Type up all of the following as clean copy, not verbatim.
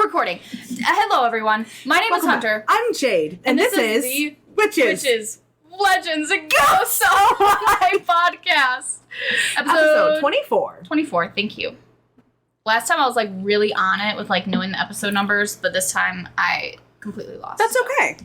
recording. Hello, everyone. My name is Hunter. I'm Jade. And this is the Witches, Legends, and Ghosts of my podcast. Episode 24. 24, thank you. Last time I was, like, really on it with, like, knowing the episode numbers, but this time I completely lost. That's okay.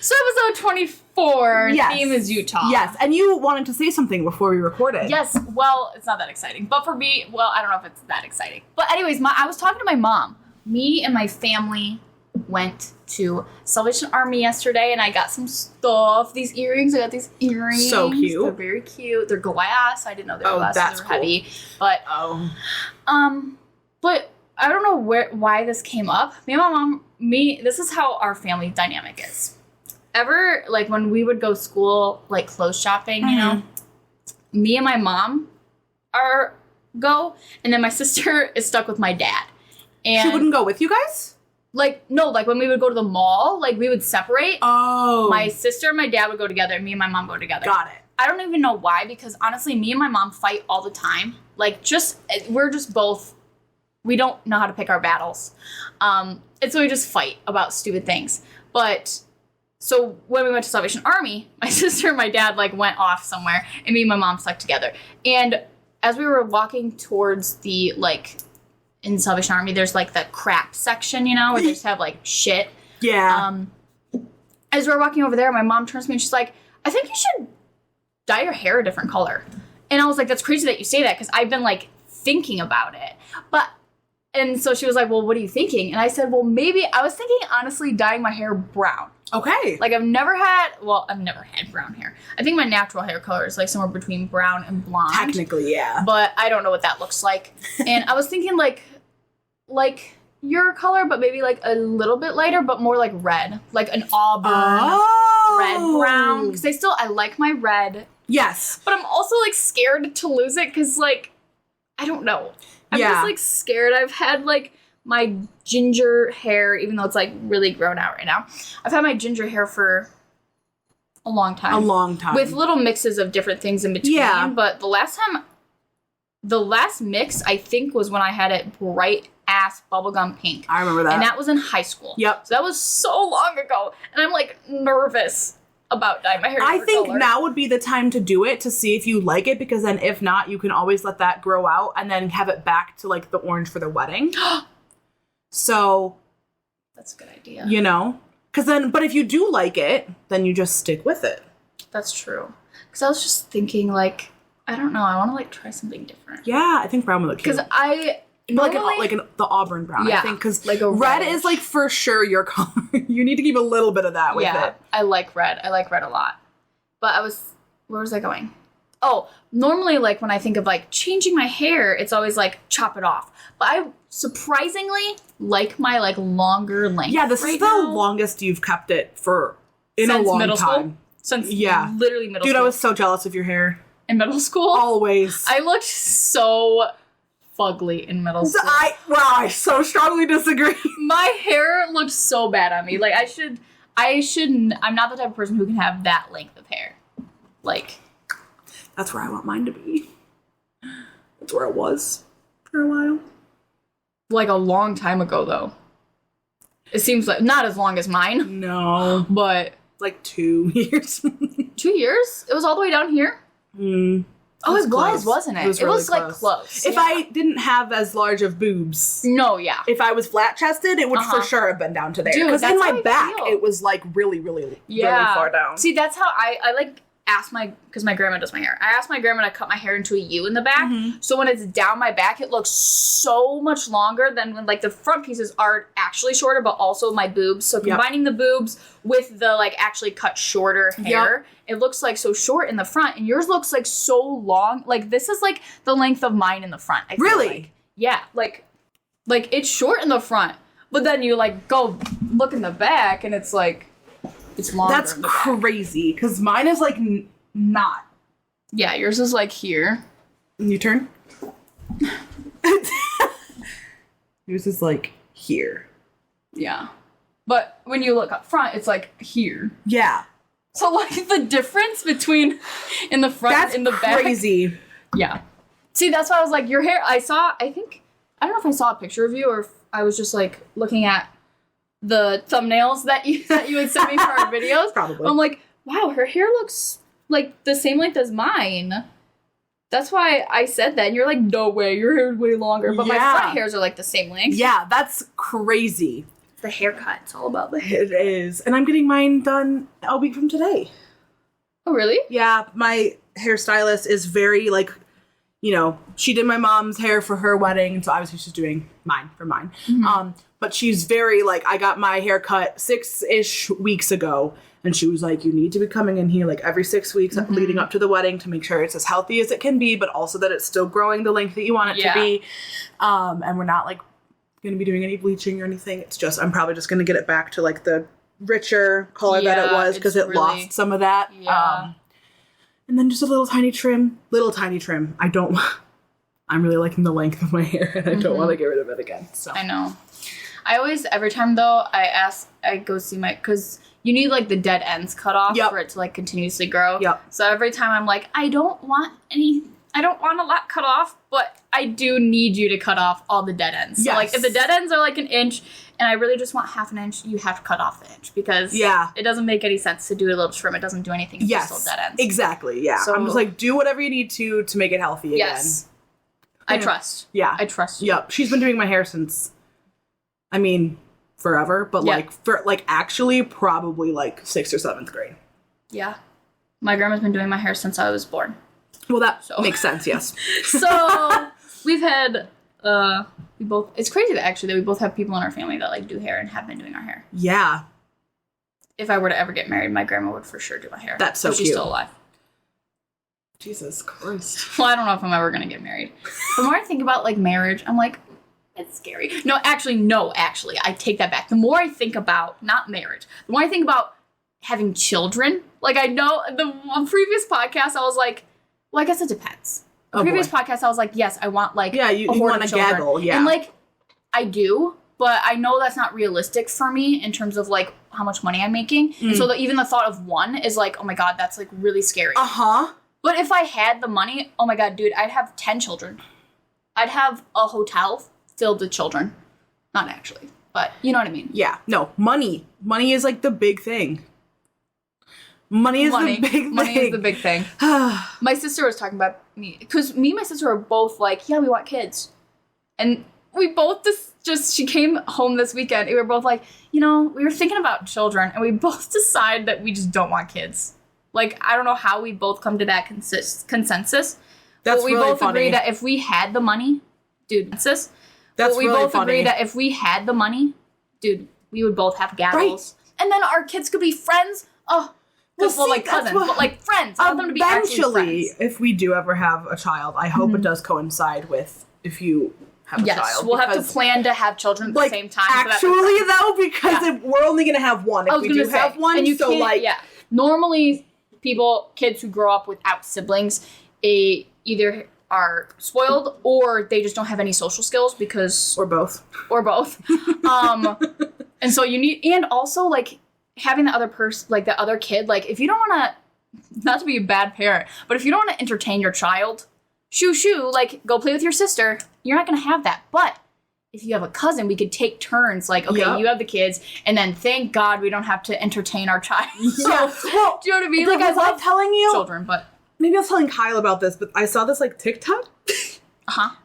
So episode 24, Yes. theme is Utah. Yes, and you wanted to say something before we recorded. Yes, well, it's not that exciting. But for me, well, I don't know if it's that exciting. But anyways, I was talking to my mom. Me and my family went to Salvation Army yesterday, and I got some stuff. These earrings. I got these earrings. So cute. They're very cute. They're glass. I didn't know they were glass. That's they were cool. heavy. But, but I don't know why this came up. Me and my mom, this is how our family dynamic is. Ever, like, when we would go school, like, clothes shopping, you know, me and my mom go, and then my sister is stuck with my dad. And She wouldn't go with you guys? like, no, like, when we would go to the mall, like, we would separate. Oh. My sister and my dad would go together, and me and my mom go together. Got it. I don't even know why, because honestly, me and my mom fight all the time. Like, we're just both, we don't know how to pick our battles. And so we just fight about stupid things. But, so when we went to Salvation Army, my sister and my dad, like, went off somewhere, and me and my mom stuck together. And as we were walking towards the, like, in Salvation Army, there's, like, the crap section, you know, where they just have, like, shit. Yeah. As we're walking over there, my mom turns to me and she's like, I think you should dye your hair a different color. And I was like, that's crazy that you say that, because I've been, like, thinking about it. And so she was like, well, what are you thinking? And I said, well, maybe, I was thinking, honestly, dyeing my hair brown. Okay. Like, I've never had brown hair. I think my natural hair color is, like, somewhere between brown and blonde. Technically, yeah. But I don't know what that looks like. And I was thinking, like your color, but maybe, like, a little bit lighter, but more, like, red. Like, an auburn, red-brown. Because I like my red. Yes. But I'm also, like, scared to lose it, because, like, I don't know. I'm Yeah. just, like, scared. I've had, like, my ginger hair, even though it's, like, really grown out right now. I've had my ginger hair for a long time. A long time. With little mixes of different things in between. Yeah. But the last mix, I think, was when I had it bright-ass bubblegum pink. I remember that. And that was in high school. Yep. So that was so long ago. And I'm, like, nervous about dyeing my hair I different think color. now would be the time to do it to see if you like it, because then if not, you can always let that grow out and then have it back to, like, the orange for the wedding. So, that's a good idea. you know, because then, but if you do like it, then you just stick with it. That's true. Because I was just thinking, like, I don't know, I want to, like, try something different. Yeah, I think brown would look cute. Because I the auburn brown, yeah, I think, because like a red reddish. is, like, for sure your color. You need to keep a little bit of that with yeah, it. I like red. I like red a lot. But where was I going? Oh, normally, like, when I think of, like, changing my hair, it's always, like, chop it off. But I surprisingly like my, like, longer length. Yeah, this is the longest you've kept it for in a long middle time. School? Since literally middle school. Dude, I was so jealous of your hair. In middle school? Always. I looked so fugly in middle school. I so strongly disagree. My hair looked so bad on me. Like, I'm not the type of person who can have that length of hair. Like, That's where I want mine to be. That's where it was for a while. like a long time ago, though. It seems like not as long as mine, No. but Like 2 years. 2 years? It was all the way down here? Oh, it was, close. wasn't it? It was It really was like close. If I didn't have as large of boobs, No, yeah. if I was flat chested, it would for sure have been down to there. Dude, Because in that's my how I back, feel. it was like really, really, Yeah. really far down. See, that's how I like asked because my grandma does my hair. I asked my grandma to cut my hair into a U in the back. So when it's down my back, it looks so much longer than when, like, the front pieces are actually shorter, but also my boobs. So combining the boobs with the, like, actually cut shorter hair, it looks, like, so short in the front, and yours looks, like, so long. Like, this is, like, the length of mine in the front, I feel Really? like. Yeah, like it's short in the front, but then you, like, go look in the back, and it's, like, it's longer. That's in the back. crazy, because mine is like not. Yeah, yours is, like, here. You turn? Yours is like here. Yeah. But when you look up front, it's, like, here. Yeah. So, like, the difference between in the front and in the back. That's crazy. Yeah. See, that's why I was like, your hair, I I don't know if I saw a picture of you or if I was just like looking at the thumbnails that you would send me for our videos. Probably. I'm like, wow, her hair looks like the same length as mine. That's why I said that. And you're like, no way, your hair is way longer. But my front hairs are like the same length. Yeah, that's crazy. The haircut. It's all about the hair. It is. And I'm getting mine done a week from today. Oh, really? Yeah, my hairstylist is very, like, you know, she did my mom's hair for her wedding, and so obviously she's doing mine for mine. Mm-hmm. But she's very, like, I got my hair cut 6-ish weeks ago, and she was like, you need to be coming in here, like, every 6 weeks leading up to the wedding to make sure it's as healthy as it can be, but also that it's still growing the length that you want it to be. And we're not, like, going to be doing any bleaching or anything. It's just, I'm probably just going to get it back to, like, the richer color that it was, because it really lost some of that. Yeah. And then just a little tiny trim. I'm really liking the length of my hair, and I don't want to get rid of it again. So I know. I always, every time though, I go see because you need like the dead ends cut off for it to like continuously grow. Yep. So every time I'm like, I don't want a lot cut off, but I do need you to cut off all the dead ends. So like if the dead ends are like an inch and I really just want half an inch, you have to cut off the inch, because it doesn't make any sense to do a little trim. It doesn't do anything if it's still dead ends. Exactly. Yeah. So I'm just like, do whatever you need to make it healthy again. Yes. I trust. Yeah. I trust you. Yep. She's been doing my hair since, I mean, forever, but actually probably like 6th or 7th grade. Yeah. My grandma's been doing my hair since I was born. Well, that makes sense, yes. So we've had, it's crazy that we both have people in our family that like do hair and have been doing our hair. Yeah. If I were to ever get married, my grandma would for sure do my hair. That's so cute. She's still alive. Jesus Christ. Well, I don't know if I'm ever going to get married. The more I think about like marriage, I'm like, it's scary. No, actually, I take that back. The more I think about, not marriage, the more I think about having children, like I know the previous podcast, I was like, well, I guess it depends. The previous podcast, I was like, yes, I want like you want to gaggle, And like, I do, but I know that's not realistic for me in terms of like how much money I'm making. And so even the thought of one is like, oh my God, that's like really scary. But if I had the money, oh my God, dude, I'd have 10 children. I'd have a hotel filled with children. Not actually, but you know what I mean. Yeah, no, money. Money is like the big thing. Money is the big thing. My sister was talking about me, because me and my sister are both like, yeah, we want kids. And we both she came home this weekend, and we were both like, you know, we were thinking about children, and we both decided that we just don't want kids. Like, I don't know how we both come to that consensus. That's but we really both funny. agree that if we had the money, dude, that's we really both funny. agree that if we had the money, dude, we would both have gaggles. Right. And then our kids could be friends. Oh, like cousins, but like friends. I want them to be actually friends. If we do ever have a child, I hope it does coincide with if you have a child. Yes, we'll have to plan to have children at the same time. Actually, though, because if we're only going to have one. If we do have one, and you so like... Yeah. Normally, kids who grow up without siblings, either are spoiled or they just don't have any social skills because... Or both. And so you need... And also, like, having the other person, like, the other kid, like, if you don't want to... Not to be a bad parent, but if you don't want to entertain your child, like, go play with your sister, you're not going to have that. But if you have a cousin, we could take turns, like, okay, you have the kids, and then thank God we don't have to entertain our child. Yeah. Well, do you know what I mean? Like, I love telling you... Children, but... Maybe I was telling Kyle about this, but I saw this, like, TikTok.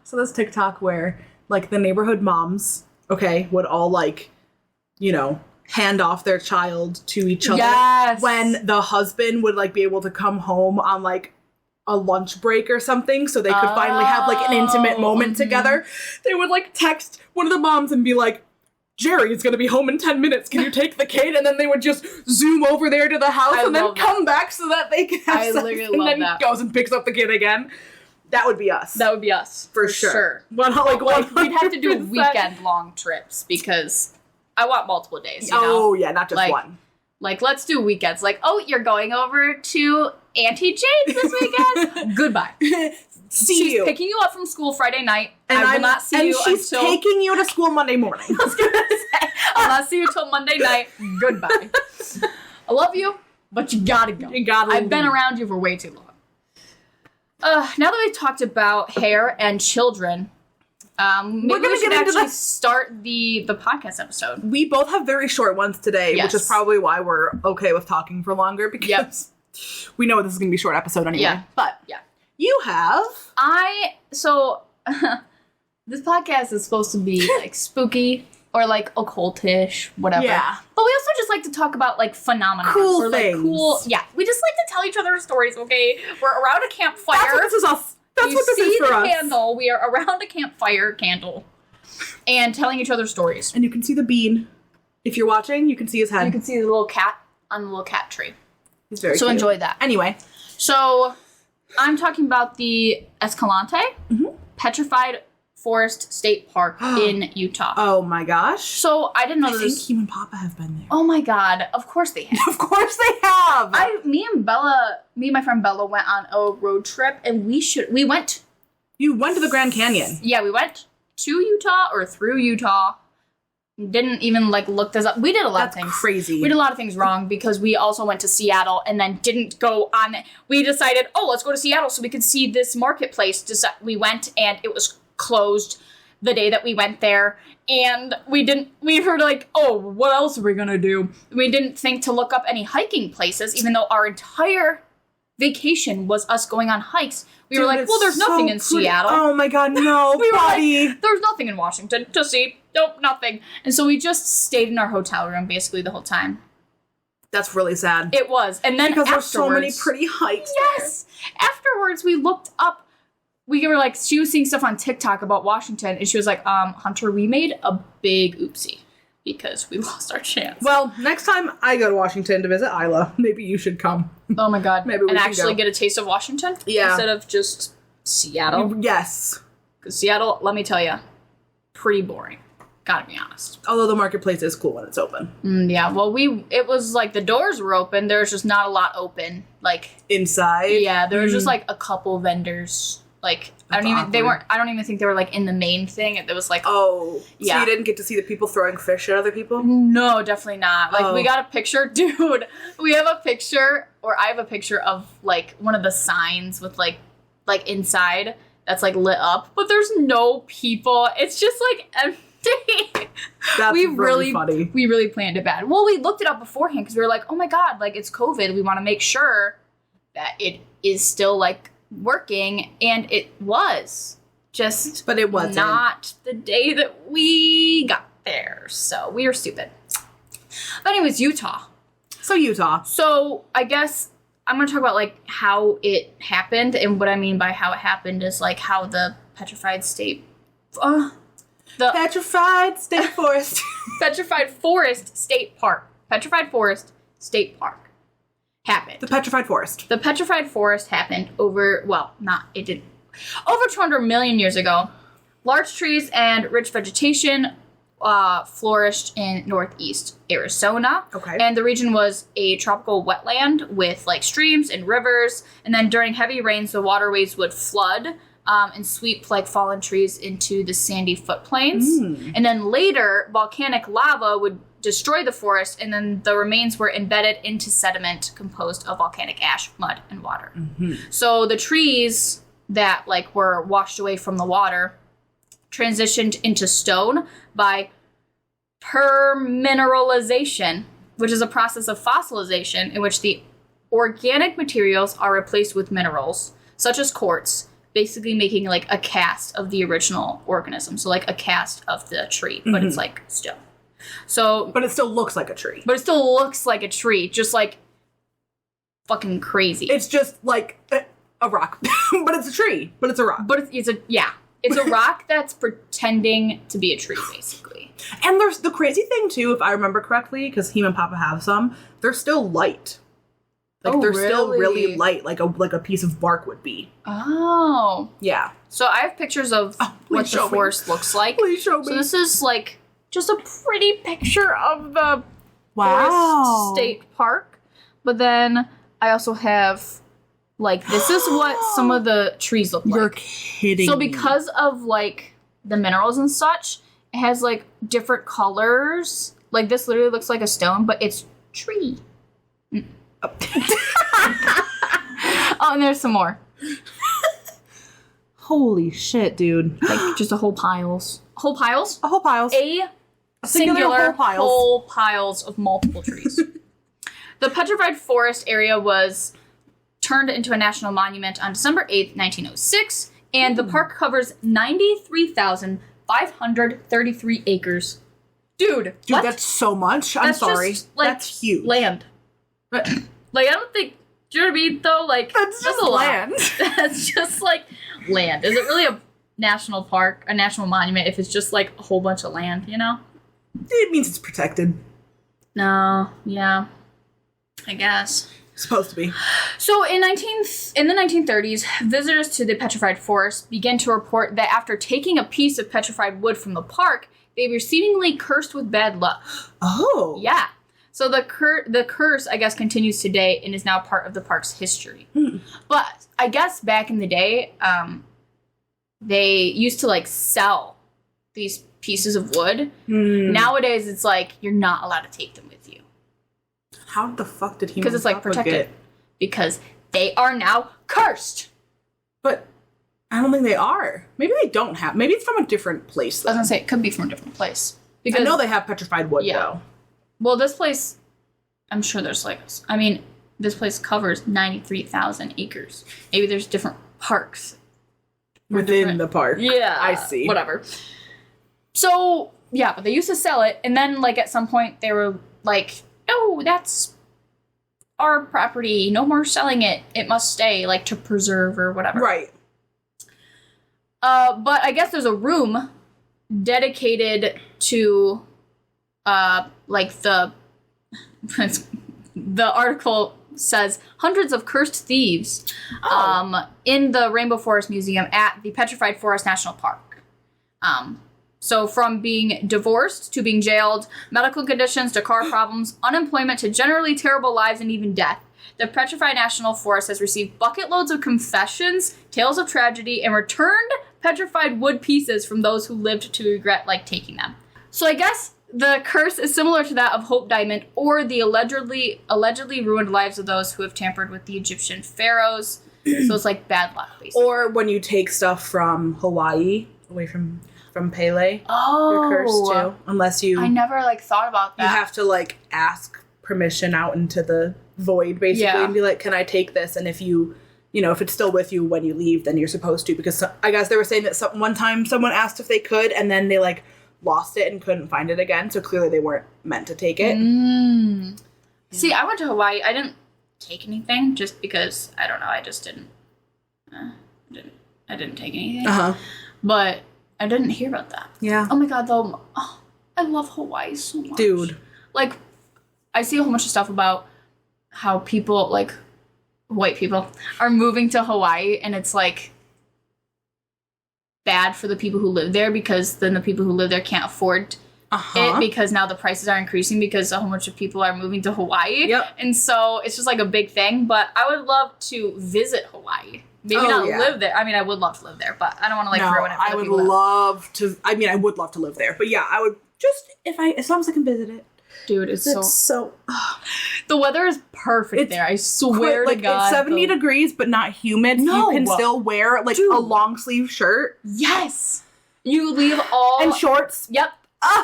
So this TikTok where, like, the neighborhood moms, would all, like, you know, hand off their child to each other. Yes. When the husband would, like, be able to come home on, like, a lunch break or something, so they could finally have, like, an intimate moment together. They would, like, text one of the moms and be like, Jerry's gonna be home in 10 minutes. Can you take the kid? And then they would just zoom over there to the house and then come back so that they can have sex. And then he goes and picks up the kid again. That would be us. That would be us. For sure. Like, we'd have to do weekend-long trips because I want multiple days, you know? Oh, yeah, not just one. Like, let's do weekends. Like, oh, you're going over to Auntie Jane's this weekond? Goodbye. She's picking you up from school Friday night. And I will not see you until... And she's taking you to school Monday morning. I was going to say, I'll not see you till Monday night. Goodbye. I love you, but you gotta go. I've been around you for way too long. Now that we've talked about hair and children, Maybe We're gonna we should get into actually the- start the podcast episode. We both have very short ones today, Yes. which is probably why we're okay with talking for longer because we know this is going to be a short episode anyway. Yeah. But Yeah. you have... This podcast is supposed to be like spooky or like occultish, whatever. Yeah. But we also just like to talk about like phenomena. Cool or, like, things. We just like to tell each other stories, okay? We're around a campfire. That's what this is us. That's You what this see is for the us. candle. We are around a campfire candle and telling each other stories. And you can see the bean. If you're watching, you can see his head. You can see the little cat on the little cat tree. He's very So cute. enjoy that. Anyway. So I'm talking about the Escalante Petrified Forest State Park in Utah. Oh my gosh. So I didn't know I that think this. Hugh and Papa have been there. Oh my god! Of course they have. Of course they have. Me and my friend Bella went on a road trip, and we went. You went to the Grand Canyon. Yeah, we went to Utah or through Utah. Didn't even like look this up. We did a lot That's of things. crazy. We did a lot of things wrong because we also went to Seattle and then didn't go on. We decided, let's go to Seattle so we could see this marketplace. We went and it was closed the day that we went there. And we were like, what else are we going to do? We didn't think to look up any hiking places, even though our entire vacation was us going on hikes. We were like, there's nothing in Seattle. Oh my god, no, We were buddy. like, there's nothing in Washington to see. Nope, nothing. And so we just stayed in our hotel room basically the whole time. That's really sad. It was. And then Because there's so many afterwards- pretty hikes. Yes. Afterwards, we looked up. We were like, she was seeing stuff on TikTok about Washington, and she was like, Hunter, we made a big oopsie because we lost our chance. Well, next time I go to Washington to visit Isla, maybe you should come. Oh my god. Maybe we and can actually go. get a taste of Washington? Yeah. Instead of just Seattle. Yes. Because Seattle, let me tell you, pretty boring. Gotta be honest. Although the marketplace is cool when it's open. Yeah, well, it was like the doors were open. There was just not a lot open. Like, Inside? yeah, there was just like a couple vendors. Like, I don't even think they were like in the main thing. It was like, Oh. So Yeah. you didn't get to see the people throwing fish at other people? no, definitely not. Like, we Oh. got a picture, dude. We have a picture, or I have a picture of like one of the signs with like inside that's like lit up, but there's no people. It's just like empty. That's we really funny. We really planned it bad. Well, we looked it up beforehand because we were like, oh my god, like it's COVID. We want to make sure that it is still like working, and it was. Just But it wasn't. not the day that we got there. So we were stupid. But anyways, Utah. So Utah. So I guess I'm going to talk about like how it happened, and what I mean by how it happened is like how the Petrified State Petrified State Forest. Petrified Forest State Park. Petrified Forest State Park happened. The Petrified Forest. The Petrified Forest happened over 200 million years ago. Large trees and rich vegetation flourished in northeast Arizona. Okay. And the region was a tropical wetland with like streams and rivers. And then during heavy rains, the waterways would flood and sweep like fallen trees into the sandy floodplains. And then later, volcanic lava would destroy the forest, and then the remains were embedded into sediment composed of volcanic ash, mud, and water. So the trees that like were washed away from the water transitioned into stone by permineralization, which is a process of fossilization in which the organic materials are replaced with minerals, such as quartz, basically making like a cast of the original organism. So like a cast of the tree, but it's like stone. So, But it still looks like a tree. but it still looks like a tree, just like fucking crazy. It's just like a rock. But it's a tree. But it's a rock. But it's a rock that's pretending to be a tree, basically. And there's the crazy thing too, if I remember correctly, because Heme and Papa have some, they're still light. Like Oh, they're still really? really light, like a piece of bark would be. Oh. Yeah. So I have pictures of please what the show me. forest looks like. Please show me. So this is like just a pretty picture of the Wow. Forest State Park. But then I also have like this is what some of the trees look like. You're kidding. So me. because of like the minerals and such, it has like different colors. Like this literally looks like a stone, but it's tree. Oh, and there's some more. Holy shit, dude. Like, just a whole piles. Whole piles? A whole piles. A singular whole piles of multiple trees. The Petrified Forest area was turned into a national monument on December 8th, 1906, and the park covers 93,533 acres. Dude, what? That's so much. I'm sorry. Just, like, that's huge. Land. But Like, I don't think, do you know what I mean, though? Like, that's just a lot. land. That's just, like, land. Is it really a national park, a national monument, if it's just, like, a whole bunch of land, you know? It means it's protected. No, yeah. I guess. Supposed to be. So in the 1930s, visitors to the Petrified Forest began to report that after taking a piece of petrified wood from the park, they were seemingly cursed with bad luck. Oh. Yeah. So the curse, I guess, continues today and is now part of the park's history. But I guess back in the day, they used to, like, sell these pieces of wood. Nowadays, it's like, you're not allowed to take them with you. How the fuck did he? Because it's, like, protected. Because they are now cursed. But I don't think they are. Maybe they don't have. Maybe it's from a different place, though. I was gonna say, it could be from a different place. Because I know they have petrified wood, though. Well, this place, I'm sure there's, like, I mean, this place covers 93,000 acres. Maybe there's different parks. Within the park. Yeah. I see. Whatever. So, yeah, but they used to sell it, and then, like, at some point, they were like, no, that's our property. No more selling it. It must stay, like, to preserve or whatever. Right. But I guess there's a room dedicated to, like, the article says hundreds of cursed thieves in the Rainbow Forest Museum at the Petrified Forest National Park. So from being divorced to being jailed, medical conditions to car problems, unemployment to generally terrible lives and even death, the Petrified National Forest has received bucket loads of confessions, tales of tragedy, and returned petrified wood pieces from those who lived to regret, like, taking them. So I guess the curse is similar to that of Hope Diamond, or the allegedly ruined lives of those who have tampered with the Egyptian pharaohs. So it's like bad luck, basically. Or when you take stuff from Hawaii, away from Pele, oh, you're cursed too. Unless you... I never, like, thought about that. You have to, like, ask permission out into the void, basically, and be like, can I take this? And if you... You know, if it's still with you when you leave, then you're supposed to. Because I guess they were saying that one time someone asked if they could, and then they, like, lost it and couldn't find it again. So clearly they weren't meant to take it. Yeah. See, I went to Hawaii. I didn't take anything just because, I don't know, I just didn't. I didn't take anything. But I didn't hear about that. Yeah. Oh my god, though. Oh, I love Hawaii so much. Dude. Like, I see a whole bunch of stuff about how people, like, white people are moving to Hawaii, and it's, like, bad for the people who live there, because then the people who live there can't afford it, because now the prices are increasing because a whole bunch of people are moving to Hawaii. And so it's just, like, a big thing. But I would love to visit Hawaii. Maybe not live there. I mean, I would love to live there, but I don't want to, like, ruin it for I would love to. I mean, I would love to live there, but yeah, I would just, as long as I can visit it. Dude, it's so the weather is perfect there. I swear to God. It's 70 degrees, but not humid. No. You can still wear, like, a long sleeve shirt. Yes. You leave all... And shorts. Yep.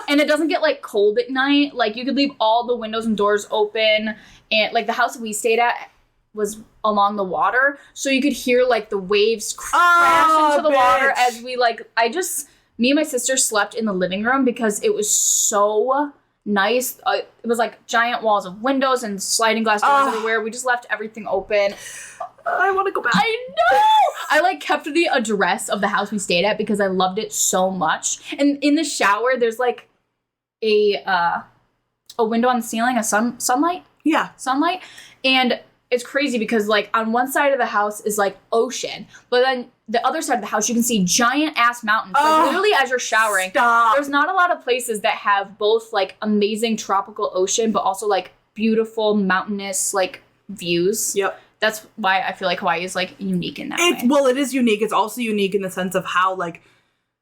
And it doesn't get, like, cold at night. Like, you could leave all the windows and doors open. And, like, the house that we stayed at was along the water. So you could hear, like, the waves crash into the water as we, like... Me and my sister slept in the living room because it was so... nice. It was like giant walls of windows and sliding glass doors everywhere. We just left everything open. I want to go back. I know! I, like, kept the address of the house we stayed at because I loved it so much. And in the shower, there's, like, a window on the ceiling, sunlight. Yeah. Sunlight. And it's crazy because, like, on one side of the house is, like, ocean. But then the other side of the house, you can see giant-ass mountains. Like, literally, as you're showering. Stop. There's not a lot of places that have both, like, amazing tropical ocean, but also, like, beautiful mountainous, like, views. Yep. That's why I feel like Hawaii is, like, unique in that way. Well, it is unique. It's also unique in the sense of how, like,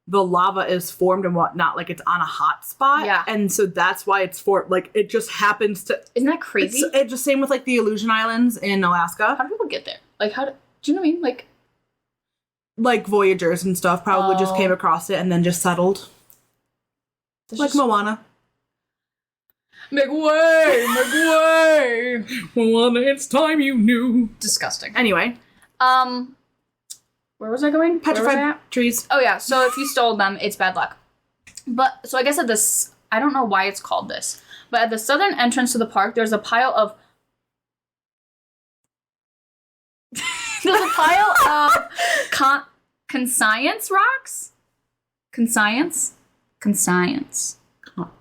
the lava is formed and whatnot. Like, it's on a hot spot. Yeah. And so that's why it's formed. Like, it just happens to... Isn't that crazy? It's just same with, like, the Aleutian Islands in Alaska. How do people get there? Like, do you know what I mean? Like... like Voyagers and stuff probably just came across it and then just settled. Like Moana. Make way! Moana, it's time you knew. Disgusting. Anyway. Where was I going? Petrified trees. Oh yeah, so if you stole them, it's bad luck. But, so I guess at this, I don't know why it's called this, but at the southern entrance to the park, there's a pile of conscience rocks? Conscience?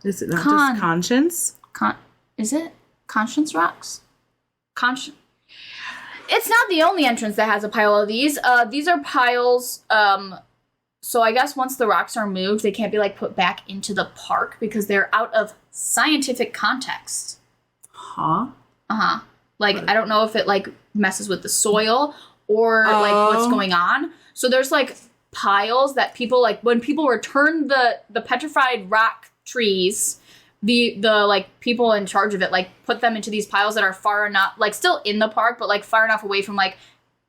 Is it not just conscience? Is it? Conscience rocks? It's not the only entrance that has a pile of these. These are piles, so I guess once the rocks are moved, they can't be, like, put back into the park because they're out of scientific context. Huh? Uh-huh. Like, I don't know if it, like, messes with the soil or, like, what's going on. So there's, like, piles that people, like, when people return the petrified rock trees, the like, people in charge of it, like, put them into these piles that are far enough, like, still in the park, but, like, far enough away from, like,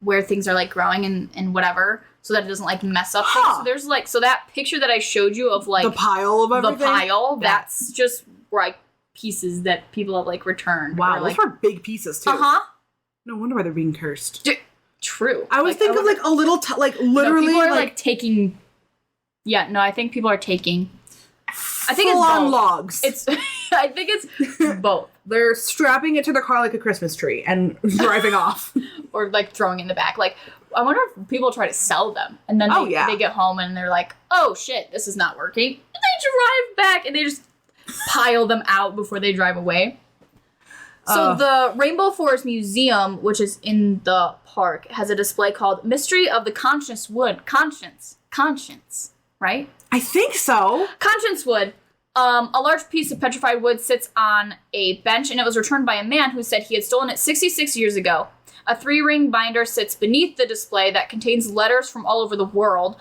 where things are, like, growing and whatever, so that it doesn't, like, mess up things. So there's, like, so that picture that I showed you of, like... The pile of everything? The pile, that's just, like, pieces that people have, like, returned. Wow, or, like, those were big pieces, too. Uh-huh. No wonder why they're being cursed. True. I was thinking, like, a little, like, literally, no, people are, like, taking... Yeah, no, I think people are taking... I think it's full-on both. logs. I think it's both. They're strapping it to their car like a Christmas tree and driving off. Or, like, throwing it in the back. Like, I wonder if people try to sell them. And then they get home and they're like, oh, shit, this is not working. And they drive back and they just pile them out before they drive away. So the Rainbow Forest Museum, which is in the park, has a display called Mystery of the Conscience Wood. Conscience, right? I think so. Conscience wood. A large piece of petrified wood sits on a bench, and it was returned by a man who said he had stolen it 66 years ago. A 3-ring binder sits beneath the display that contains letters from all over the world,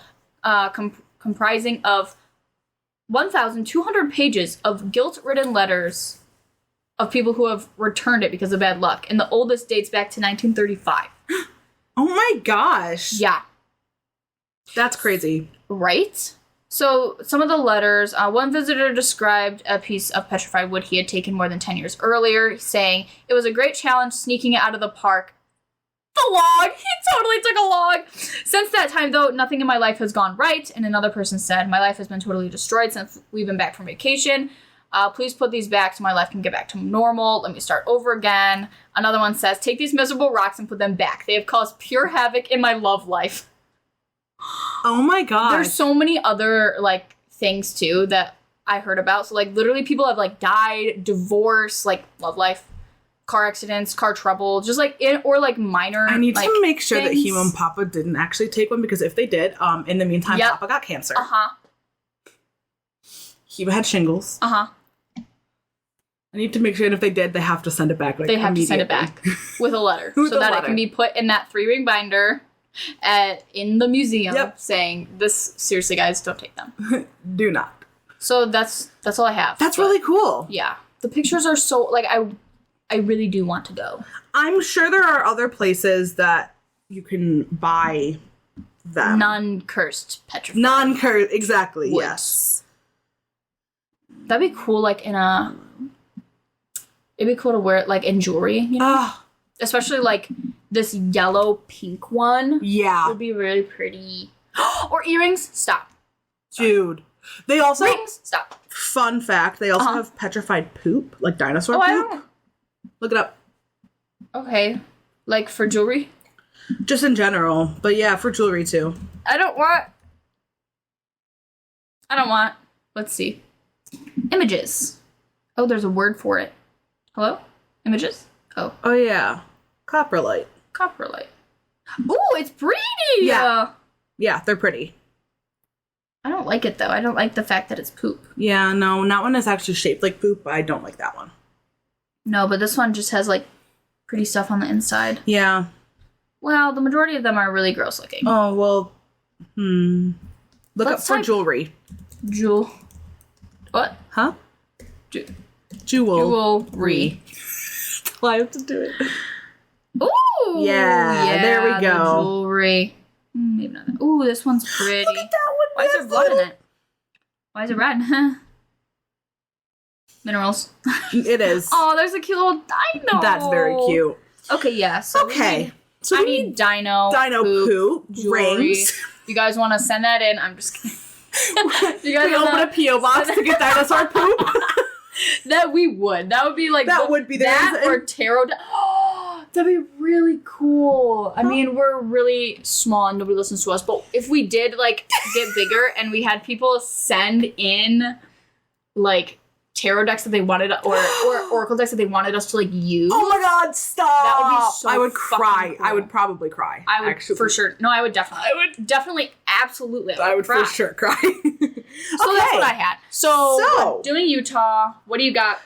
comprising of 1,200 pages of guilt-ridden letters of people who have returned it because of bad luck, and the oldest dates back to 1935. Oh my gosh. Yeah. That's crazy. Right? So, some of the letters, one visitor described a piece of petrified wood he had taken more than 10 years earlier, saying, it was a great challenge sneaking it out of the park. The log! He totally took a log! Since that time, though, nothing in my life has gone right, and another person said, my life has been totally destroyed since we've been back from vacation. Please put these back so my life can get back to normal. Let me start over again. Another one says, take these miserable rocks and put them back. They have caused pure havoc in my love life. Oh my god. There's so many other, like, things, too, that I heard about. So, like, literally people have, like, died, divorce, like, love life, car accidents, car trouble, just, like, or, like, minor, I need like, to make sure things. that Hemo and Papa didn't actually take one, because if they did, in the meantime, Papa got cancer. Uh-huh. Hemo had shingles. Uh-huh. I need to make sure, and if they did, they have to send it back, like, they have to send it back with a letter. So that it can be put in that 3-ring binder in the museum, saying, this, seriously, guys, don't take them. Do not. So that's all I have. That's really cool. Yeah. The pictures are so, like, I really do want to go. I'm sure there are other places that you can buy them. Non-cursed petrified. Non-cursed, exactly, woods. Yes. That'd be cool, like, it'd be cool to wear it, like, in jewelry, you know? Especially, like, this yellow pink one. Yeah. Would be really pretty. Or earrings. Stop. Dude. They also... Rings. Stop. Fun fact, they also have petrified poop, like dinosaur poop. I don't... Look it up. Okay. Like, for jewelry? Just in general. But yeah, for jewelry, too. I don't want... Let's see. Images. Oh, there's a word for it. Hello? Images? Oh. Oh, yeah. Coprolite. Coprolite. Ooh, it's pretty! Yeah. Yeah, they're pretty. I don't like it, though. I don't like the fact that it's poop. Yeah, no, not one is actually shaped like poop, but I don't like that one. No, but this one just has, like, pretty stuff on the inside. Yeah. Well, the majority of them are really gross looking. Oh, well, Look up for jewelry. What? Huh? Jewelry. I have to do it. Ooh! Yeah, there we go. The jewelry. Maybe not that. Ooh, this one's pretty. Look at that one. Why is there blood in it? Why is it red? Minerals. It is. Oh, there's a cute little dino. That's very cute. Okay, yeah. So okay. I need dino poop rings. You guys want to send that in? I'm just kidding. You guys open a P.O. box to get dinosaur poop? That we would. That would be like that would be that or tarot. That'd be really cool. I mean, we're really small and nobody listens to us, but if we did like get bigger and we had people send in like tarot decks that they wanted or oracle decks that they wanted us to like use. Oh my god, stop. That would be so I would cry. cool. I would probably cry. I would actually. for sure. No, I would definitely absolutely I would cry. for sure cry. So that's what I had. So doing Utah, what do you got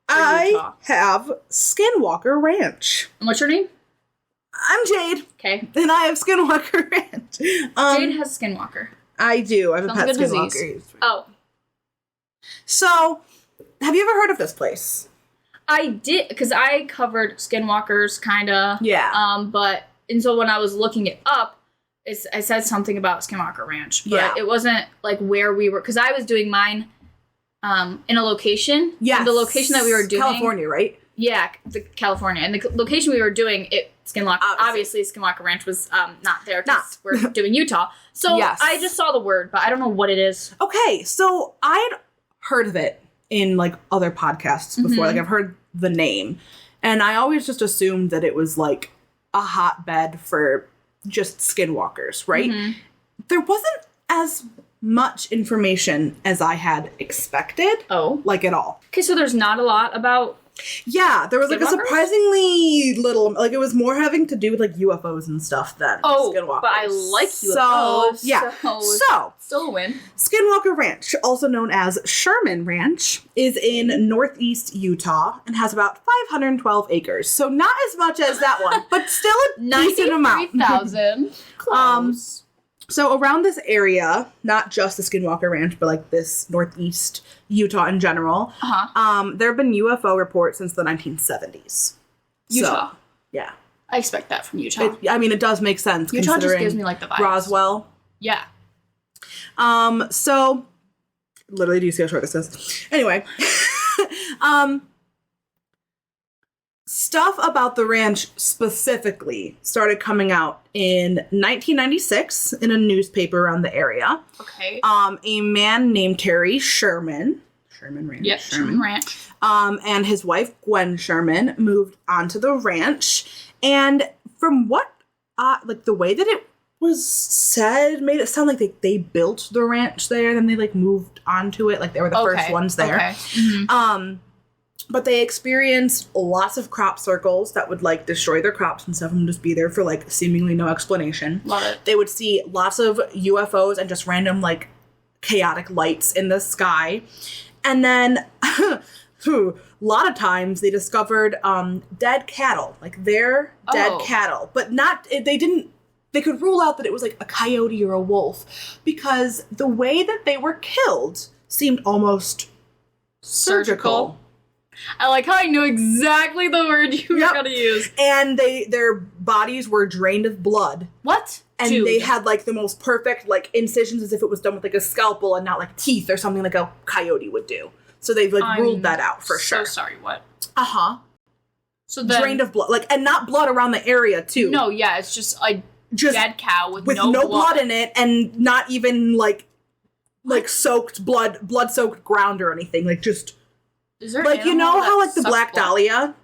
for Utah? I have Skinwalker Ranch. And what's your name? I'm Jade. Okay. And I have Skinwalker Ranch. Jade has Skinwalker. I do. I have a pet like a Skinwalker. disease. Oh. So, have you ever heard of this place? I did, because I covered Skinwalkers, kind of. Yeah. And so when I was looking it up, I said something about Skinwalker Ranch. But it wasn't, like, where we were, because I was doing mine in a location. Yes. And the location that we were doing. California, right? Yeah, California. And the location we were doing, Skinwalker, obviously Skinwalker Ranch was not there because we're doing Utah. So I just saw the word, but I don't know what it is. Okay, so I'd heard of it in like other podcasts before. Mm-hmm. Like I've heard the name, and I always just assumed that it was like a hotbed for just skinwalkers, right? Mm-hmm. There wasn't as much information as I had expected. Oh. Like at all. Okay, so there's not a lot about... Yeah, there was like a surprisingly little, like it was more having to do with like UFOs and stuff than Skinwalkers. But I like UFOs. So, still a win. Skinwalker Ranch, also known as Sherman Ranch, is in northeast Utah and has about 512 acres. So not as much as that one, but still a decent amount. 93,000. Close. So around this area, not just the Skinwalker Ranch, but like this northeast Utah in general, there have been UFO reports since the 1970s. Utah. So, yeah. I expect that from Utah. It does make sense. Utah just gives me like the vibes. Roswell. Yeah. So, literally, do you see how short this is? Anyway. Stuff about the ranch specifically started coming out in 1996 in a newspaper around the area. Okay. A man named Terry Sherman Ranch. Yep, Sherman Ranch. And his wife Gwen Sherman moved onto the ranch, and from what like the way that it was said made it sound like they built the ranch there, then they like moved onto it, like they were the first ones there. Okay. Mm-hmm. But they experienced lots of crop circles that would, like, destroy their crops and stuff and just be there for, like, seemingly no explanation. Love it. They would see lots of UFOs and just random, like, chaotic lights in the sky. And then, a lot of times, they discovered dead cattle. Like, their dead cattle. But not, they could rule out that it was, like, a coyote or a wolf. Because the way that they were killed seemed almost surgical. I like how I knew exactly the word you were going to use. And their bodies were drained of blood. What? And they had, like, the most perfect, like, incisions as if it was done with, like, a scalpel and not, like, teeth or something like a coyote would do. So they like, ruled that out for sure. So sorry, what? Uh-huh. So then, drained of blood. Like, and not blood around the area, too. No, yeah, it's just a dead cow with no blood in it and not even, like soaked blood-soaked ground or anything. Like, just... Is there like, you know how, like, the Black Dahlia?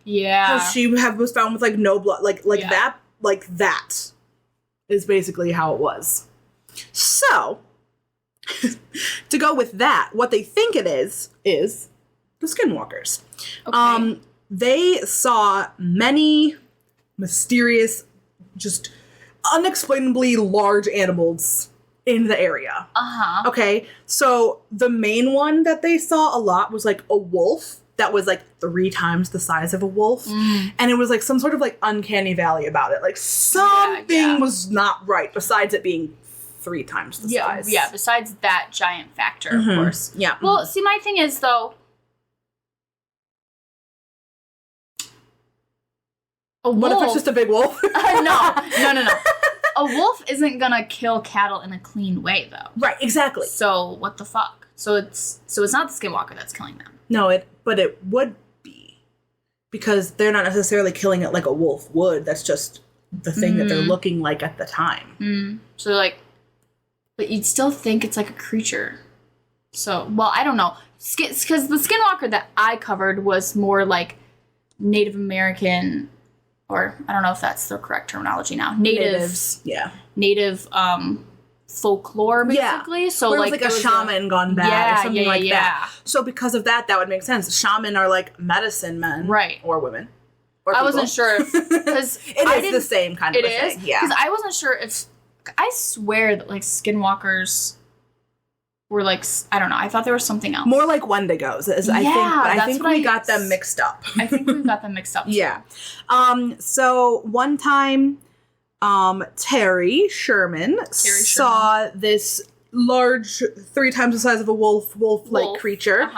Yeah. How she was found with, like, no blood. Like that is basically how it was. So, to go with that, what they think it is the Skinwalkers. Okay. They saw many mysterious, just unexplainably large animals in the area. Uh-huh. Okay, so the main one that they saw a lot was, like, a wolf that was, like, 3 times the size of a wolf. Mm. And it was, like, some sort of, like, uncanny valley about it. Like, something was not right, besides it being 3 times the size. Yeah, besides that giant factor, of course. Yeah. Well, see, my thing is, though... What if it's just a big wolf? No. a wolf isn't gonna kill cattle in a clean way, though. Right, exactly. So what the fuck? So it's not the Skinwalker that's killing them. No, but it would be. Because they're not necessarily killing it like a wolf would. That's just the thing that they're looking like at the time. So like, but you'd still think it's like a creature. So, well, I don't know. Because the Skinwalker that I covered was more like Native American, or I don't know if that's the correct terminology now. Natives. Yeah. Native folklore, basically. Yeah. So where like it was a shaman gone bad or something like yeah. that. So because of that would make sense. Shaman are like medicine men. Right. Or women. Or I people. wasn't sure because it is the same kind of a thing. Yeah. Because I wasn't sure if, I swear that like Skinwalkers were like, I don't know. I thought there was something else. More like Wendigos, I think we got them mixed up. I think we got them mixed up. Yeah. So one time, Terry Sherman saw this large, 3 times the size of a wolf-like creature,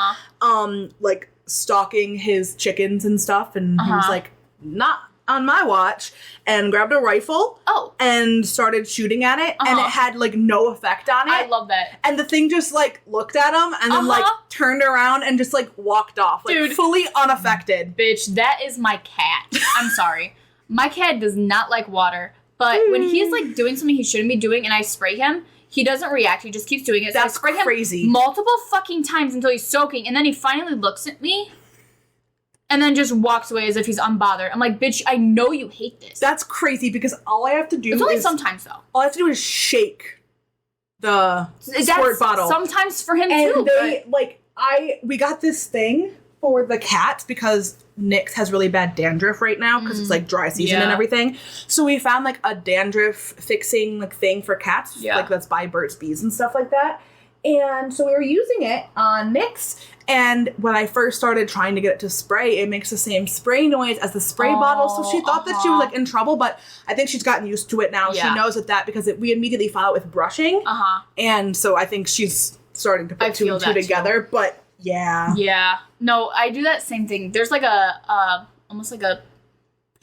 like stalking his chickens and stuff, and he was like, "Not on my watch," and grabbed a rifle and started shooting at it, and it had like no effect on it. I love that. And the thing just like looked at him and then like turned around and just like walked off, like Dude, fully unaffected. Bitch, that is my cat. I'm sorry. My cat does not like water, but when he's like doing something he shouldn't be doing and I spray him, he doesn't react. He just keeps doing it. So That's I spray crazy. him multiple fucking times until he's soaking, and then he finally looks at me and then just walks away as if he's unbothered. I'm like, bitch, I know you hate this. That's crazy because all I have to do it's only sometimes, though. All I have to do is shake the squirt bottle. Sometimes for him, and too. We got this thing for the cat because Nyx has really bad dandruff right now because it's like dry season and everything. So we found like a dandruff fixing like thing for cats, like that's by Burt's Bees and stuff like that. And so we were using it on Nyx, and when I first started trying to get it to spray, it makes the same spray noise as the spray bottle. So she thought that she was like in trouble, but I think she's gotten used to it now. Yeah. She knows that because we immediately follow it with brushing. And so I think she's starting to put 2 and 2 together. Too. But yeah. Yeah. No, I do that same thing. There's like almost like a,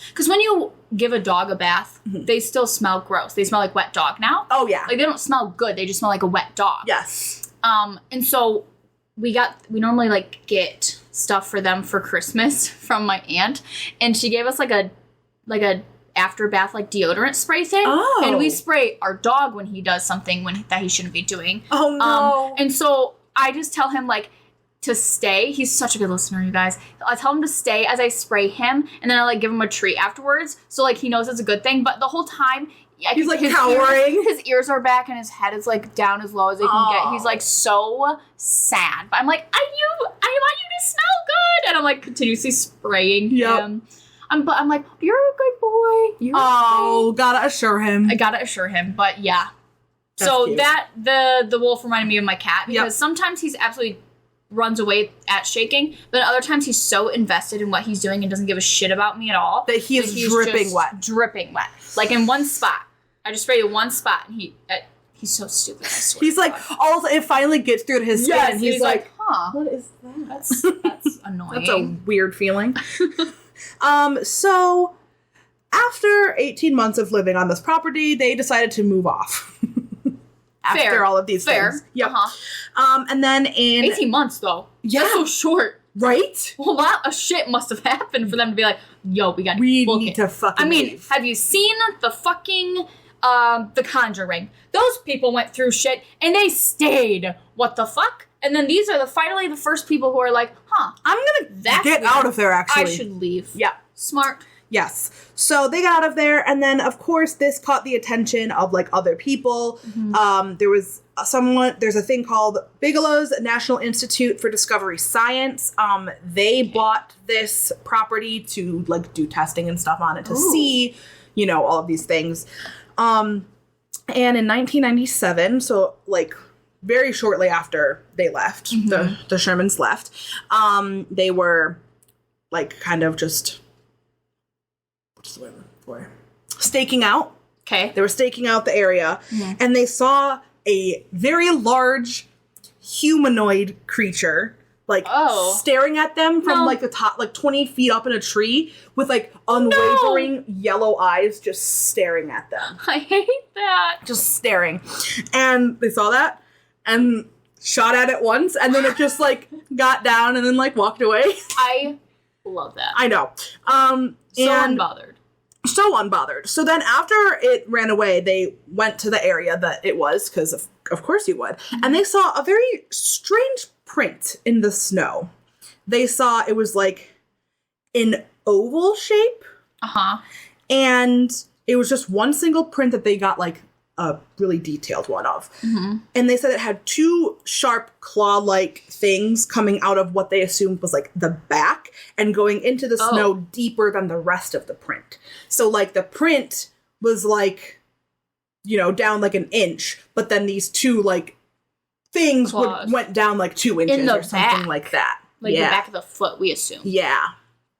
because when you give a dog a bath, they still smell gross. They smell like wet dog now. Oh, yeah. Like, they don't smell good. They just smell like a wet dog. Yes. And so we normally, like, get stuff for them for Christmas from my aunt. And she gave us, like a after bath, like, deodorant spray thing. Oh. And we spray our dog when he does something that he shouldn't be doing. Oh, no. And so I just tell him, like, to stay. He's such a good listener, you guys. I tell him to stay as I spray him, and then I like give him a treat afterwards, so like he knows it's a good thing. But the whole time, he's like cowering. His ears are back, and his head is like down as low as they can get. He's like so sad. But I'm like, I want you to smell good, and I'm like continuously spraying him. I'm like, you're a good boy. Gotta assure him. I gotta assure him. But yeah. That's so cute. that the wolf reminded me of my cat because sometimes he's absolutely runs away at shaking, but other times he's so invested in what he's doing and doesn't give a shit about me at all that he's dripping wet. Like in one spot. I just sprayed one spot, and he's so stupid. I swear. He's like, it finally gets through to his skin, and he's like, huh, what is that? That's annoying. That's a weird feeling. So after 18 months of living on this property, they decided to move off. After all of these things. Yep. And then in 18 months, though. Yeah. That's so short. Right? A lot of shit must have happened for them to be like, yo, we need to fucking leave. Have you seen the fucking, The Conjuring? Those people went through shit, and they stayed. What the fuck? And then these are finally the first people who are like, I'm gonna get out of there, actually. I should leave. Yeah. Smart. Yes. So they got out of there, and then, of course, this caught the attention of, like, other people. There's a thing called Bigelow's National Institute for Discovery Science. They bought this property to, like, do testing and stuff on it to see, all of these things. And in 1997, so, like, very shortly after they left, the Shermans left, they were, like, kind of just... for staking out. Okay. They were staking out the area, and they saw a very large humanoid creature like staring at them from like the top, like 20 feet up in a tree with like unwavering yellow eyes just staring at them. I hate that. Just staring. And they saw that and shot at it once, and then it just like got down and then like walked away. I love that. I know. Unbothered. So unbothered. So then after it ran away, they went to the area that it was, because of course you would. Mm-hmm. And they saw a very strange print in the snow. They saw it was like an oval shape. Uh-huh. And it was just one single print that they got like a really detailed one of. Mm-hmm. And they said it had two sharp claw-like things coming out of what they assumed was like the back and going into the snow deeper than the rest of the print. So like the print was like, you know, down like an inch, but then these two like things went down like 2 inches in the or something like that. Like the back of the foot, we assume. Yeah.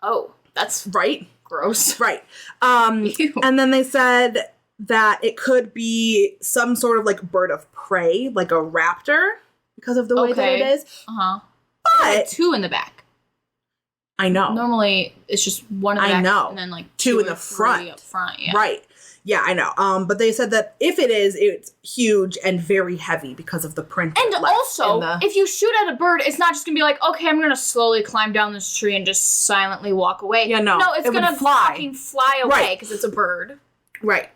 Oh, that's right. Gross. Right. And then they said that it could be some sort of like bird of prey, like a raptor, because of the way that it is. Uh-huh. But like two in the back. I know. Normally it's just one in the back. I know. And then like two in the front. Up front. Yeah. Right. Yeah, I know. But they said that if it is, it's huge and very heavy because of the print. And also, if you shoot at a bird, it's not just gonna be like, okay, I'm gonna slowly climb down this tree and just silently walk away. Yeah, no. No, it's gonna fucking fly away because it's a bird. Right.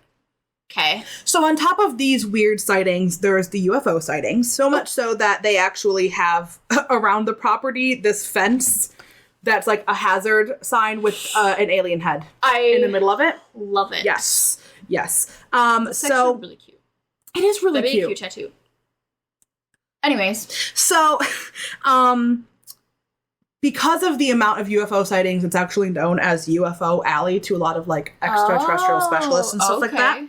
Okay. So on top of these weird sightings, there's the UFO sightings. So much so that they actually have around the property this fence that's like a hazard sign with an alien head in the middle of it. Love it. Yes. Yes. It's actually really cute. It is really cute. That'd be a cute tattoo. Anyways. So, because of the amount of UFO sightings, it's actually known as UFO Alley to a lot of like extraterrestrial specialists and stuff like that.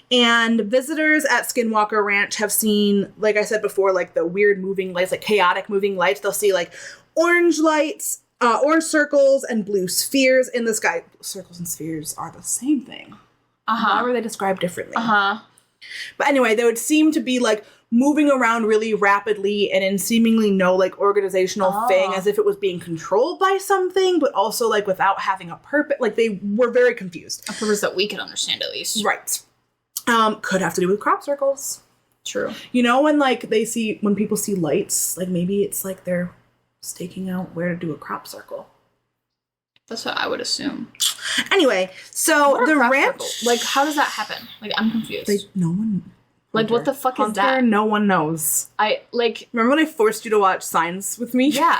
And visitors at Skinwalker Ranch have seen, like I said before, like the weird moving lights, like chaotic moving lights. They'll see like orange lights, orange circles, and blue spheres in the sky. Circles and spheres are the same thing. Why were they described differently? But anyway, they would seem to be like moving around really rapidly and in seemingly no like organizational thing, as if it was being controlled by something, but also like without having a purpose. Like they were very confused. A purpose that we can understand at least. Right. Could have to do with crop circles. True. You know, when people see lights, like maybe it's like they're staking out where to do a crop circle. That's what I would assume. Anyway, so the ranch... Circle? Like, how does that happen? Like, I'm confused. Like, no one... Like, what the fuck is that? No one knows. Remember when I forced you to watch Signs with me? Yeah.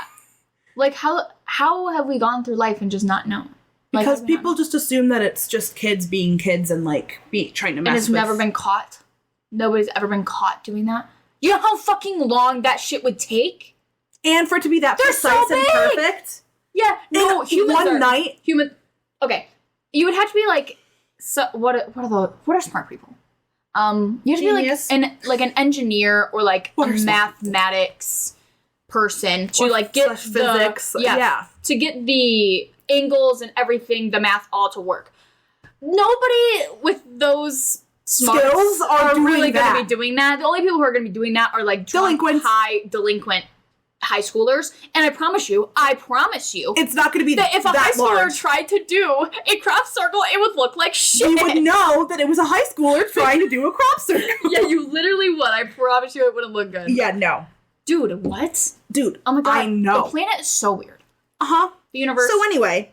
Like, how have we gone through life and just not known? Like, because people just assume that it's just kids being kids and, like, trying to mess with... And it's never been caught? Nobody's ever been caught doing that? You know how fucking long that shit would take? And for it to be that precise and perfect? Yeah, no, humans okay, you would have to be like, so what are smart people? You have Genius. to be like an engineer or like a mathematics person to like get physics. To get the angles and everything, the math all to work. Nobody with those skills are really going to be doing that. The only people who are going to be doing that are like delinquent high schoolers, and I promise you, it's not going to be that if a high schooler tried to do a crop circle, it would look like shit. You would know that it was a high schooler trying to do a crop circle. Yeah, you literally would. I promise you, it wouldn't look good. Yeah, no, dude, what? Dude, oh my god, I know. The planet is so weird. The universe. So anyway,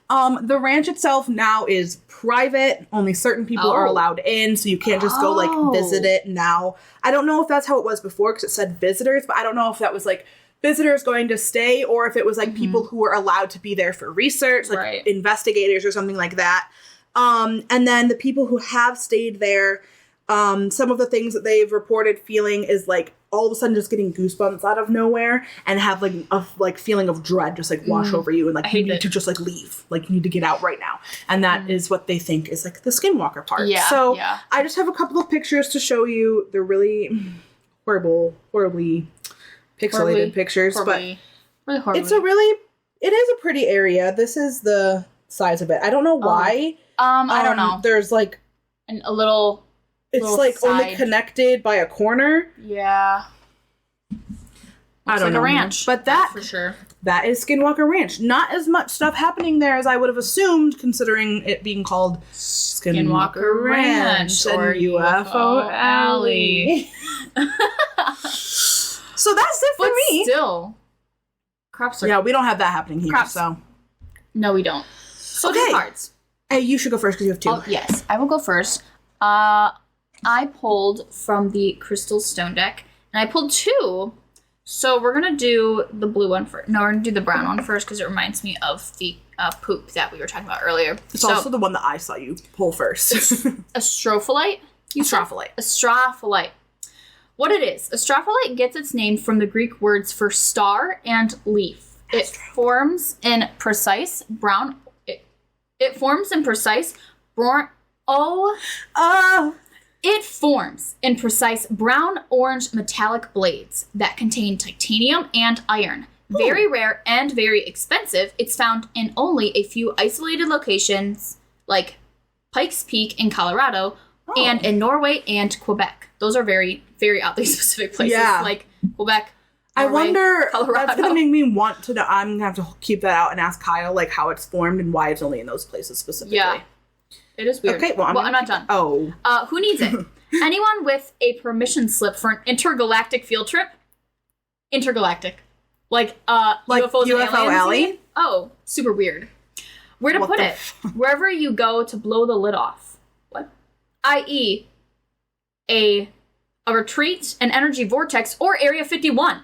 the ranch itself now is private. Only certain people are allowed in, so you can't just go like visit it now. I don't know if that's how it was before because it said visitors, but I don't know if that was like visitors going to stay or if it was like people who were allowed to be there for research, like investigators or something like that. And then the people who have stayed there, some of the things that they've reported feeling is like all of a sudden just getting goosebumps out of nowhere and have like a feeling of dread just like wash over you and like you need to just like leave, like you need to get out right now. And that is what they think is like the Skinwalker part. I just have a couple of pictures to show you. They're really horribly pixelated pictures, but it is a pretty area. This is the size of it. I don't know why. I don't know. There's like a little. It's like side. Only connected by a corner. Yeah. I don't like know. a ranch. But that, for sure. That is Skinwalker Ranch. Not as much stuff happening there as I would have assumed, considering it being called Skinwalker Ranch or and UFO Alley. So that's it for But me. still, crops are... Yeah, we don't have that happening here, Crops. so. No, we don't. So Okay. do cards. Hey, you should go first because you have two. Oh, yes. I will go first. I pulled from the Crystal Stone deck, and I pulled two. So we're going to do the blue one first. No, we're going to do the brown one first because it reminds me of the poop that we were talking about earlier. It's also the one that I saw you pull first. Astrophyllite? Astrophyllite. Astrophyllite. What it is, astrophyllite gets its name from the Greek words for star and leaf. It forms in precise brown... It forms in precise brown... It forms in precise brown-orange metallic blades that contain titanium and iron. Very rare and very expensive, it's found in only a few isolated locations like Pikes Peak in Colorado and in Norway and Quebec. Those are very, very oddly specific places like Quebec, Norway, I wonder, Colorado. that's going to make me want to know. I'm going to have to keep that out and ask Kyle, like, how it's formed and why it's only in those places specifically. Yeah. It is weird. Okay, well, I'm not done. Oh. Who needs it? Anyone with a permission slip for an intergalactic field trip? Intergalactic. Like UFOs and UFO aliens, Alley? you mean? Oh, super weird. Where to put it? Wherever you go to blow the lid off. What? I.e., a retreat, an energy vortex, or Area 51.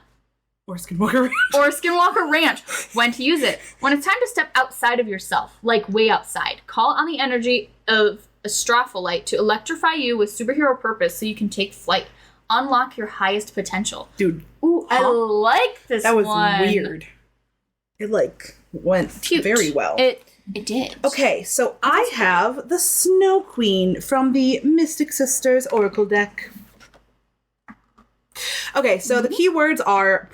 Or Skinwalker Ranch. Or Skinwalker Ranch. When to use it. When it's time to step outside of yourself, like way outside. Call on the energy of Astrophyllite to electrify you with superhero purpose so you can take flight. Unlock your highest potential. Dude. Ooh, I like this one. That was weird. It, went very well. It did. Okay, so I have the Snow Queen from the Mystic Sisters Oracle deck. Okay, so the keywords are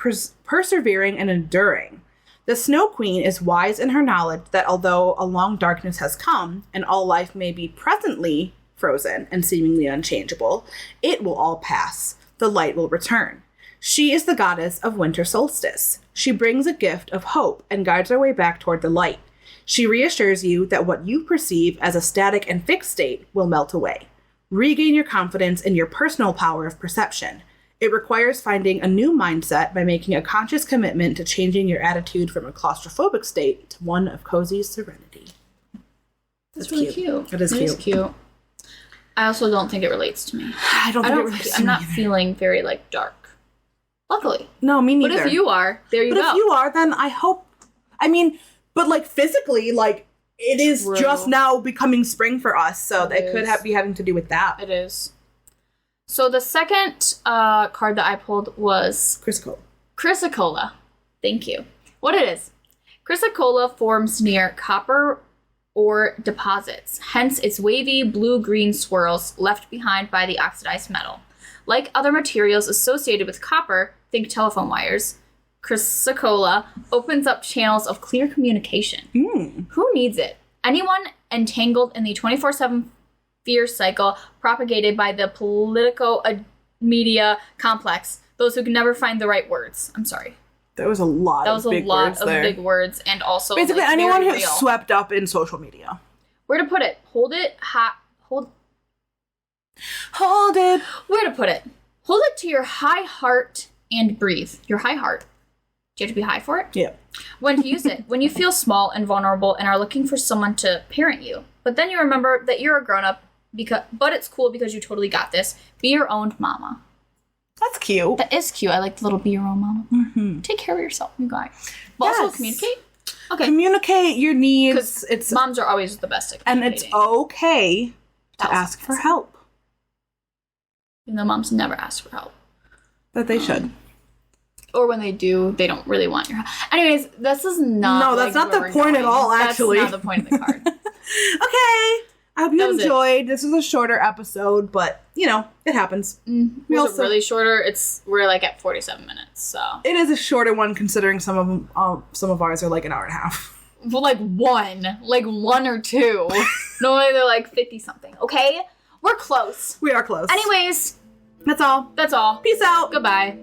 persevering and enduring. The Snow Queen is wise in her knowledge that although a long darkness has come, and all life may be presently frozen and seemingly unchangeable, it will all pass. The light will return. She is the goddess of winter solstice. She brings a gift of hope and guides our way back toward the light. She reassures you that what you perceive as a static and fixed state will melt away. Regain your confidence in your personal power of perception. It requires finding a new mindset by making a conscious commitment to changing your attitude from a claustrophobic state to one of cozy serenity. That's really cute. It is cute. It is cute. I also don't think it relates to me. I don't think it relates to I'm me not either. feeling very, dark. Luckily. No, me neither. But if you are, there you go. But if you are, then I hope... I mean, but, physically, it is True. just now becoming spring for us, so It it could is. be having to do with that. It is. So the second card that I pulled was Chrysocolla. Thank you. What it is. Chrysocolla forms near copper ore deposits, hence its wavy blue-green swirls left behind by the oxidized metal. Like other materials associated with copper, think telephone wires, Chrysocolla opens up channels of clear communication. Who needs it? Anyone entangled in the 24/7 fear cycle propagated by the politico-media complex. Those who can never find the right words. I'm sorry. That was a lot of big words there. Big words, and also basically anyone very who's real. swept up in social media. Where to put it? Hold it hot. Hold it. Where to put it? Hold it to your high heart and breathe. Your high heart. Do you have to be high for it? Yeah. When to use it? When you feel small and vulnerable and are looking for someone to parent you. But then you remember that you're a grown-up, but it's cool because you totally got this. Be your own mama. That's cute. That is cute. I like the little be your own mama. Mm-hmm. Take care of yourself, you guys. But also communicate. Okay. Communicate your needs. It's moms are always the best at and it's okay to ask for help. Even though moms never ask for help. But they should. Or when they do, they don't really want your help. Anyways, this is not... No, that's not the point at all, actually. That's not the point of the card. Okay. I hope you enjoyed. This is a shorter episode, but, it happens. Was it really shorter? We're at 47 minutes, so... It is a shorter one considering some of ours are an hour and a half. Well, one or two. Normally they're 50-something, okay? We're close. We are close. Anyways... That's all. That's all. Peace out. Goodbye.